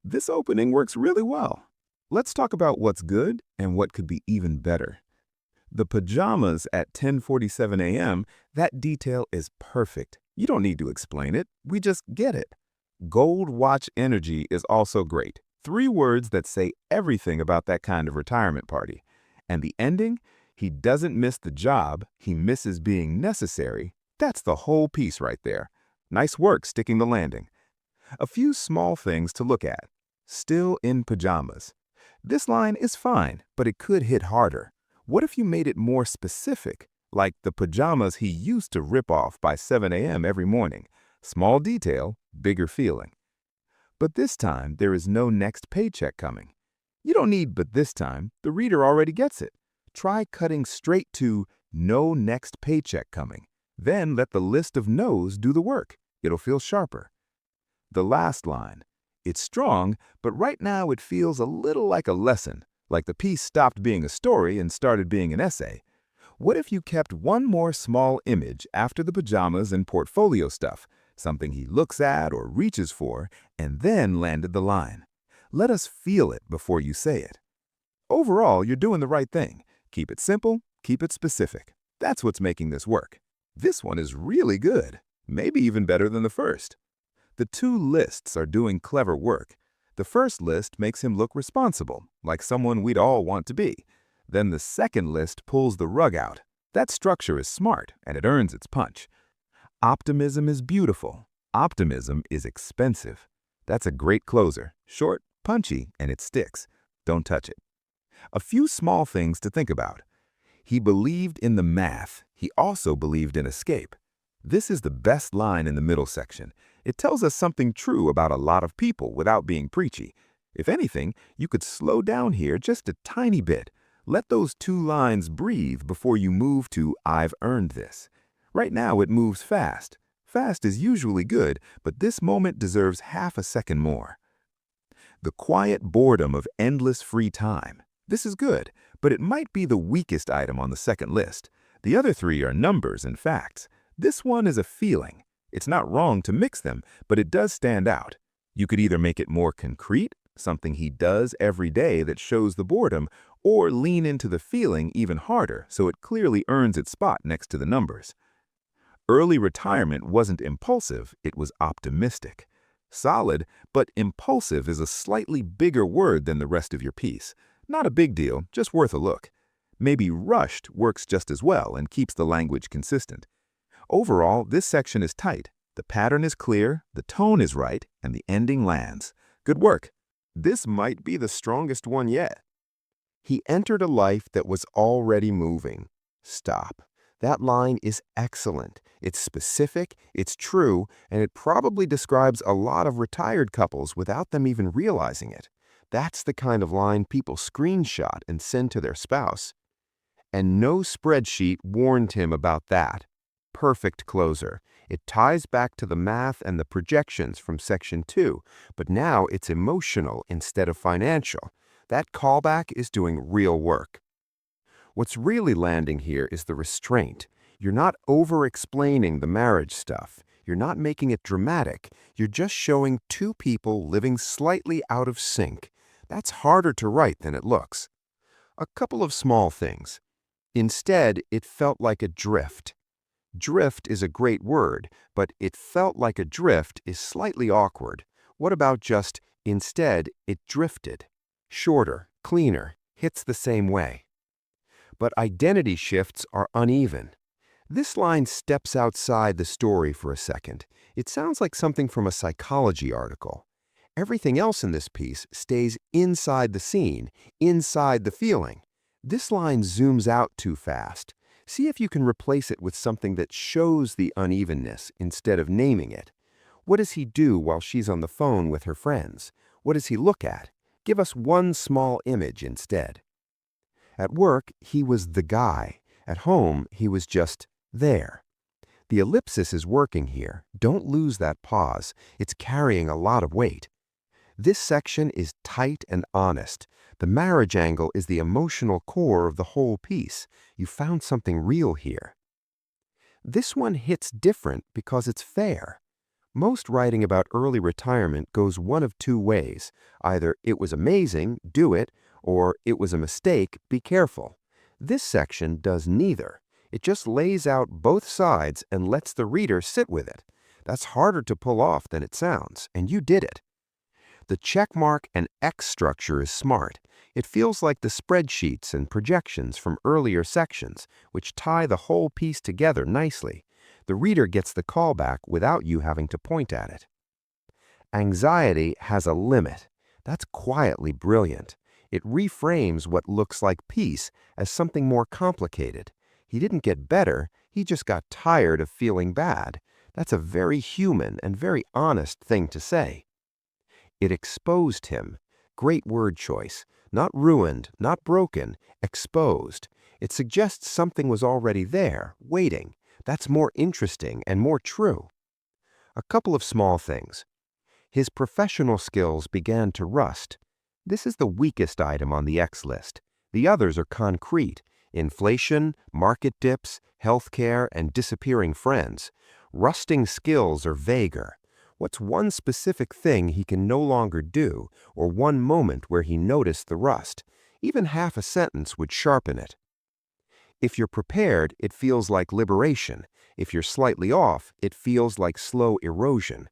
This opening works really well. Let's talk about what's good and what could be even better. The pajamas at 10:47 a.m., that detail is perfect. You don't need to explain it, we just get it. Gold watch energy is also great. Three words that say everything about that kind of retirement party. And the ending? He doesn't miss the job, he misses being necessary. That's the whole piece right there. Nice work sticking the landing. A few small things to look at. Still in pajamas. This line is fine, but it could hit harder. What if you made it more specific, like the pajamas he used to rip off by 7 a.m. every morning? Small detail, bigger feeling. But this time, there is no next paycheck coming. You don't need "but this time," the reader already gets it. Try cutting straight to "no next paycheck coming." Then let the list of no's do the work. It'll feel sharper. The last line. It's strong, but right now it feels a little like a lesson, like the piece stopped being a story and started being an essay. What if you kept one more small image after the pajamas and portfolio stuff, something he looks at or reaches for, and then landed the line? Let us feel it before you say it. Overall, you're doing the right thing. Keep it simple, keep it specific. That's what's making this work. This one is really good, maybe even better than the first. The two lists are doing clever work. The first list makes him look responsible, like someone we'd all want to be. Then the second list pulls the rug out. That structure is smart, and it earns its punch. Optimism is beautiful. Optimism is expensive. That's a great closer. Short, punchy, and it sticks. Don't touch it. A few small things to think about. He believed in the math. He also believed in escape. This is the best line in the middle section. It tells us something true about a lot of people without being preachy. If anything, you could slow down here just a tiny bit. Let those two lines breathe before you move to "I've earned this." Right now it moves fast. Fast is usually good, but this moment deserves half a second more. The quiet boredom of endless free time. This is good, but it might be the weakest item on the second list. The other three are numbers and facts. This one is a feeling. It's not wrong to mix them, but it does stand out. You could either make it more concrete, something he does every day that shows the boredom, or lean into the feeling even harder so it clearly earns its spot next to the numbers. Early retirement wasn't impulsive, it was optimistic. Solid, but impulsive is a slightly bigger word than the rest of your piece. Not a big deal, just worth a look. Maybe rushed works just as well and keeps the language consistent. Overall, this section is tight. The pattern is clear, the tone is right, and the ending lands. Good work. This might be the strongest one yet. He entered a life that was already moving. Stop. That line is excellent. It's specific, it's true, and it probably describes a lot of retired couples without them even realizing it. That's the kind of line people screenshot and send to their spouse. And no spreadsheet warned him about that. Perfect closer. It ties back to the math and the projections from section 2, but now it's emotional instead of financial. That callback is doing real work. What's really landing here is the restraint. You're not over-explaining the marriage stuff. You're not making it dramatic. You're just showing two people living slightly out of sync. That's harder to write than it looks. A couple of small things. Instead, it felt like a drift. Drift is a great word, but "it felt like a drift" is slightly awkward. What about just "instead, it drifted"? Shorter, cleaner, hits the same way. But identity shifts are uneven. This line steps outside the story for a second. It sounds like something from a psychology article. Everything else in this piece stays inside the scene, inside the feeling. This line zooms out too fast. See if you can replace it with something that shows the unevenness instead of naming it. What does he do while she's on the phone with her friends? What does he look at? Give us one small image instead. At work, he was the guy. At home, he was just there. The ellipsis is working here. Don't lose that pause. It's carrying a lot of weight. This section is tight and honest. The marriage angle is the emotional core of the whole piece. You found something real here. This one hits different because it's fair. Most writing about early retirement goes one of two ways. Either it was amazing, do it, or it was a mistake, be careful. This section does neither. It just lays out both sides and lets the reader sit with it. That's harder to pull off than it sounds, and you did it. The checkmark and X structure is smart. It feels like the spreadsheets and projections from earlier sections, which tie the whole piece together nicely. The reader gets the callback without you having to point at it. Anxiety has a limit. That's quietly brilliant. It reframes what looks like peace as something more complicated. He didn't get better, he just got tired of feeling bad. That's a very human and very honest thing to say. It exposed him. Great word choice. Not ruined, not broken, exposed. It suggests something was already there, waiting. That's more interesting and more true. A couple of small things. His professional skills began to rust. This is the weakest item on the X list. The others are concrete. Inflation, market dips, healthcare, and disappearing friends. Rusting skills are vaguer. What's one specific thing he can no longer do, or one moment where he noticed the rust? Even half a sentence would sharpen it. If you're prepared, it feels like liberation. If you're slightly off, it feels like slow erosion.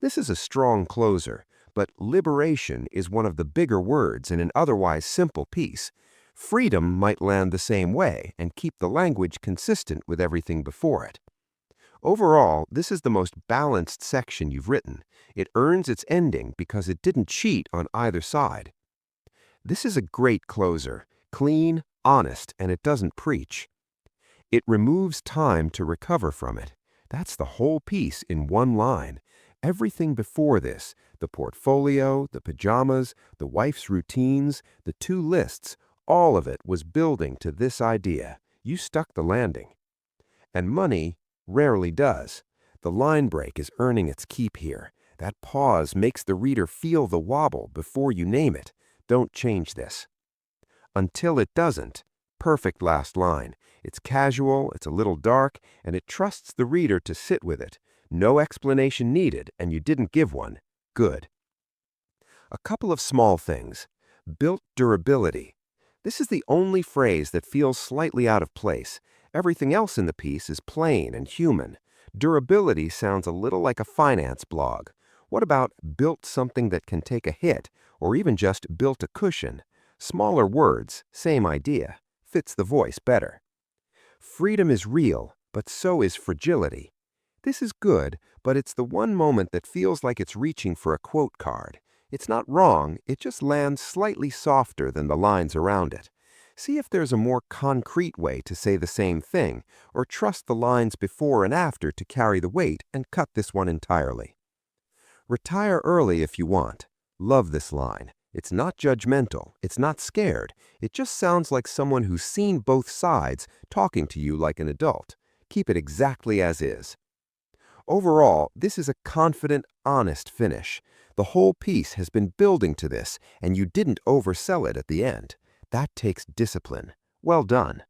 This is a strong closer, but liberation is one of the bigger words in an otherwise simple piece. Freedom might land the same way and keep the language consistent with everything before it. Overall, this is the most balanced section you've written. It earns its ending because it didn't cheat on either side. This is a great closer, clean, honest, and it doesn't preach. It removes time to recover from it. That's the whole piece in one line. Everything before this, the portfolio, the pajamas, the wife's routines, the two lists, all of it was building to this idea. You stuck the landing. And money rarely does. The line break is earning its keep here. That pause makes the reader feel the wobble before you name it. Don't change this. Until it doesn't. Perfect last line. It's casual, it's a little dark, and it trusts the reader to sit with it. No explanation needed, and you didn't give one. Good. A couple of small things. Built durability. This is the only phrase that feels slightly out of place. Everything else in the piece is plain and human. Durability sounds a little like a finance blog. What about built something that can take a hit, or even just built a cushion? Smaller words, same idea. Fits the voice better. Freedom is real, but so is fragility. This is good, but it's the one moment that feels like it's reaching for a quote card. It's not wrong, it just lands slightly softer than the lines around it. See if there's a more concrete way to say the same thing, or trust the lines before and after to carry the weight and cut this one entirely. Retire early if you want. Love this line. It's not judgmental, it's not scared. It just sounds like someone who's seen both sides talking to you like an adult. Keep it exactly as is. Overall, this is a confident, honest finish. The whole piece has been building to this, and you didn't oversell it at the end. That takes discipline. Well done.